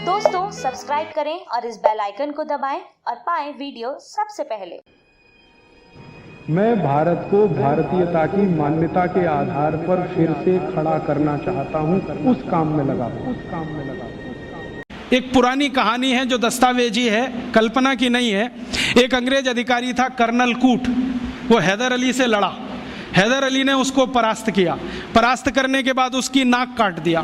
दोस्तों सब्सक्राइब करें और इस बेल आइकन को दबाएं और पाएं वीडियो सबसे पहले। मैं भारत को भारतीयता की मान्यता के आधार पर फिर से खड़ा करना चाहता हूं, उस काम में लगा। एक पुरानी कहानी है जो दस्तावेजी है, कल्पना की नहीं है। एक अंग्रेज अधिकारी था कर्नल कूट, वो हैदर अली से लड़ा। हैदर अली ने उसको परास्त किया। परास्त करने के बाद उसकी नाक काट दिया,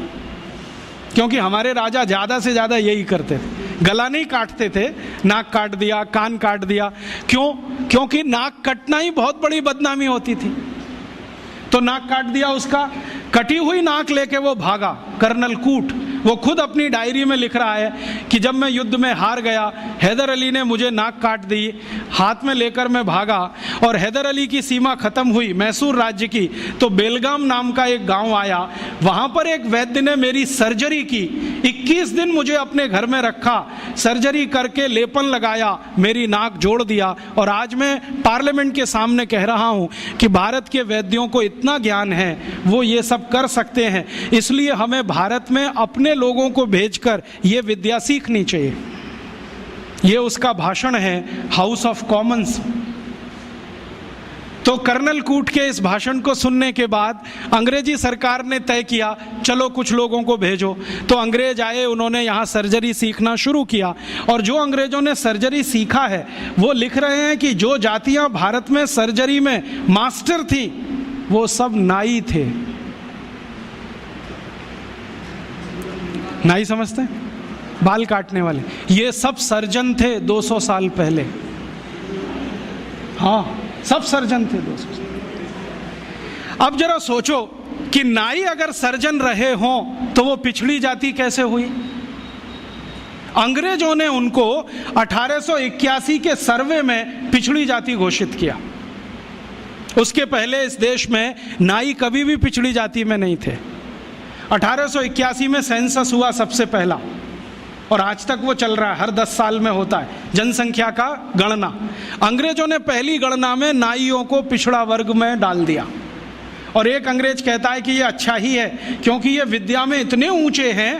क्योंकि हमारे राजा ज़्यादा से ज़्यादा यही करते थे, गला नहीं काटते थे, नाक काट दिया, कान काट दिया। क्यों? क्योंकि नाक कटना ही बहुत बड़ी बदनामी होती थी। तो नाक काट दिया उसका। कटी हुई नाक लेके वो भागा। कर्नल कूट वो खुद अपनी डायरी में लिख रहा है कि जब मैं युद्ध में हार गया, हैदर अली ने मुझे नाक काट दी, हाथ में लेकर मैं भागा और हैदर अली की सीमा खत्म हुई मैसूर राज्य की, तो बेलगाम नाम का एक गांव आया। वहां पर एक वैद्य ने मेरी सर्जरी की, 21 दिन मुझे अपने घर में रखा, सर्जरी करके लेपन लगाया, मेरी नाक जोड़ दिया। और आज मैं पार्लियामेंट के सामने कह रहा हूं कि भारत के वैद्यों को इतना ज्ञान है, वो ये सब कर सकते हैं। इसलिए हमें भारत में अपने लोगों को भेजकर ये विद्या सीखनी चाहिए। ये उसका भाषण है हाउस ऑफ कॉमन्स। तो कर्नल कूट के इस भाषण को सुनने के बाद अंग्रेजी सरकार ने तय किया, चलो कुछ लोगों को भेजो। तो अंग्रेज आए, उन्होंने यहाँ सर्जरी सीखना शुरू किया। और जो अंग्रेजों ने सर्जरी सीखा है वो लिख रहे हैं कि जो जातियां भारत में सर्जरी में मास्टर थी वो सब नाई थे। नाई समझते हैं? बाल काटने वाले। ये सब सर्जन थे 200 साल पहले। हाँ, सब सर्जन थे 200 साल। अब जरा सोचो कि नाई अगर सर्जन रहे हों तो वो पिछड़ी जाति कैसे हुई? अंग्रेजों ने उनको 1881 के सर्वे में पिछड़ी जाति घोषित किया। उसके पहले इस देश में नाई कभी भी पिछड़ी जाति में नहीं थे। 1881 में सेंसस हुआ सबसे पहला, और आज तक वो चल रहा है, हर 10 साल में होता है जनसंख्या का गणना। अंग्रेजों ने पहली गणना में नाइयों को पिछड़ा वर्ग में डाल दिया। और एक अंग्रेज कहता है कि ये अच्छा ही है, क्योंकि ये विद्या में इतने ऊंचे हैं,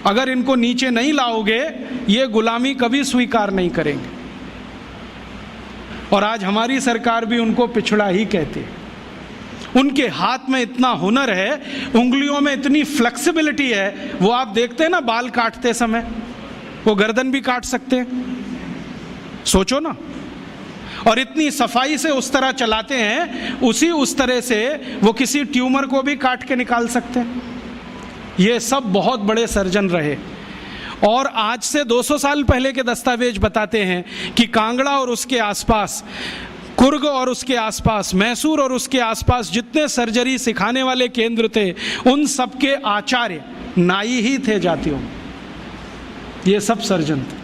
अगर इनको नीचे नहीं लाओगे ये गुलामी कभी स्वीकार नहीं करेंगे। और आज हमारी सरकार भी उनको पिछड़ा ही कहती है। उनके हाथ में इतना हुनर है, उंगलियों में इतनी फ्लेक्सिबिलिटी है। वो आप देखते हैं ना, बाल काटते समय वो गर्दन भी काट सकते हैं, सोचो ना। और इतनी सफाई से उस तरह चलाते हैं, उस तरह से वो किसी ट्यूमर को भी काट के निकाल सकते हैं। ये सब बहुत बड़े सर्जन रहे। और आज से 200 साल पहले के दस्तावेज बताते हैं कि कांगड़ा और उसके आसपास, कुर्ग और उसके आसपास, मैसूर और उसके आसपास जितने सर्जरी सिखाने वाले केंद्र थे, उन सबके आचार्य नाई ही थे जातियों। ये सब सर्जन थे।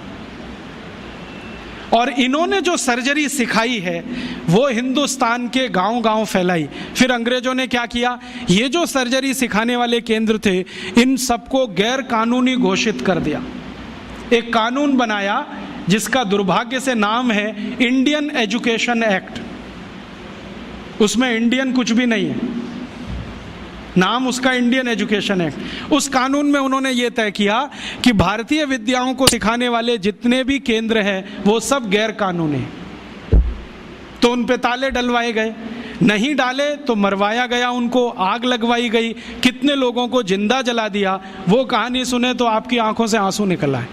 और इन्होंने जो सर्जरी सिखाई है वो हिंदुस्तान के गांव-गांव फैलाई। फिर अंग्रेजों ने क्या किया, ये जो सर्जरी सिखाने वाले केंद्र थे, इन सबको गैर कानूनी घोषित कर दिया। एक कानून बनाया जिसका दुर्भाग्य से नाम है इंडियन एजुकेशन एक्ट। उसमें इंडियन कुछ भी नहीं है, नाम उसका इंडियन एजुकेशन एक्ट। उस कानून में उन्होंने ये तय किया कि भारतीय विद्याओं को सिखाने वाले जितने भी केंद्र हैं वो सब गैर कानूनी हैं। तो उन पे ताले डलवाए गए, नहीं डाले तो मरवाया गया, उनको आग लगवाई गई, कितने लोगों को जिंदा जला दिया। वो कहानी सुने तो आपकी आंखों से आंसू निकल आए।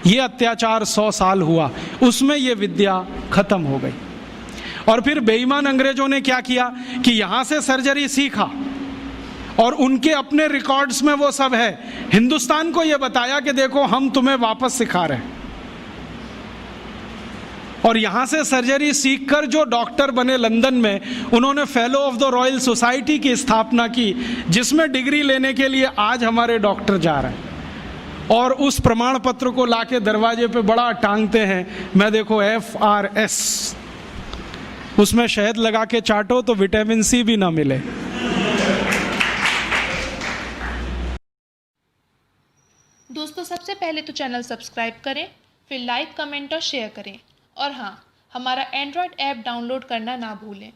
ये अत्याचार 100 साल हुआ, उसमें ये विद्या खत्म हो गई। और फिर बेईमान अंग्रेजों ने क्या किया कि यहाँ से सर्जरी सीखा और उनके अपने रिकॉर्ड्स में वो सब है। हिंदुस्तान को ये बताया कि देखो हम तुम्हें वापस सिखा रहे हैं। और यहाँ से सर्जरी सीखकर जो डॉक्टर बने लंदन में, उन्होंने fellow of the royal society की स्थापना की, जिसमें डिग्री लेने के लिए आज हमारे डॉक्टर जा रहे हैं। और उस प्रमाण पत्र को लाके दरवाजे पे बड़ा टांगते हैं। मैं देखो FRS, उसमें शहद लगा के चाटो तो विटामिन C भी ना मिले। दोस्तों सबसे पहले तो चैनल सब्सक्राइब करें, फिर लाइक, कमेंट और शेयर करें। और हाँ, हमारा एंड्रॉयड ऐप डाउनलोड करना ना भूलें।